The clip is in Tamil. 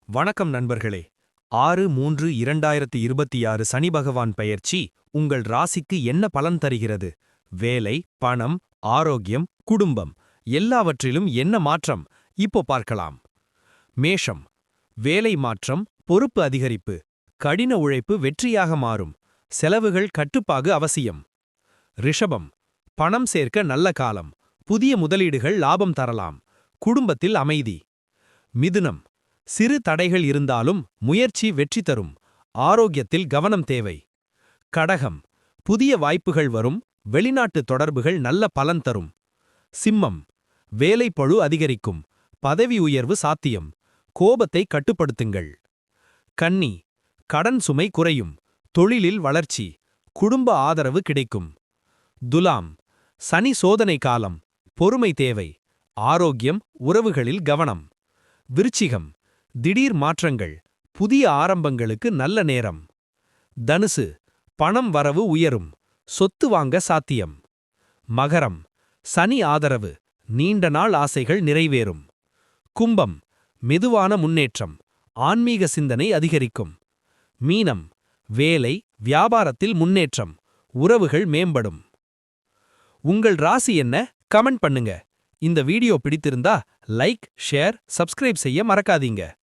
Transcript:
வணக்கம் நண்பர்களே. 6-3-2026 சனி பகவான் பெயர்ச்சி உங்கள் ராசிக்கு என்ன பலன் தருகிறது? வேலை, பணம், ஆரோக்கியம், குடும்பம் எல்லாவற்றிலும் என்ன மாற்றம்? இப்போ பார்க்கலாம். மேஷம். வேலை மாற்றம், பொறுப்பு அதிகரிப்பு, கடின உழைப்பு வெற்றியாக மாறும். செலவுகள் கட்டுப்பாடு அவசியம். ரிஷபம். பணம் சேர்க்க நல்ல காலம், புதிய முதலீடுகள் லாபம் தரலாம். குடும்பத்தில் அமைதி. மிதுனம். சிறு தடைகள் இருந்தாலும் முயற்சி வெற்றி தரும். ஆரோக்கியத்தில் கவனம் தேவை. கடகம். புதிய வாய்ப்புகள் வரும், வெளிநாட்டு தொடர்புகள் நல்ல பலன் தரும். சிம்மம். வேலைப்பழு அதிகரிக்கும், பதவி உயர்வு சாத்தியம். கோபத்தை கட்டுப்படுத்துங்கள். கன்னி. கடன் சுமை குறையும், தொழிலில் வளர்ச்சி, குடும்ப ஆதரவு கிடைக்கும். துலாம். சனி சோதனை காலம், பொறுமை தேவை. ஆரோக்கியம், உறவுகளில் கவனம். விருச்சிகம். திடீர் மாற்றங்கள், புதிய ஆரம்பங்களுக்கு நல்ல நேரம். தனுசு. பணம் வரவு உயரும், சொத்து வாங்க சாத்தியம். மகரம். சனி ஆதரவு, நீண்ட நாள் ஆசைகள் நிறைவேறும். கும்பம். மெதுவான முன்னேற்றம், ஆன்மீக சிந்தனை அதிகரிக்கும். மீனம். வேலை, வியாபாரத்தில் முன்னேற்றம், உறவுகள் மேம்படும். உங்கள் ராசி என்ன? கமெண்ட் பண்ணுங்க. இந்த வீடியோ பிடித்திருந்தா லைக், ஷேர், சப்ஸ்கிரைப் செய்ய மறக்காதீங்க.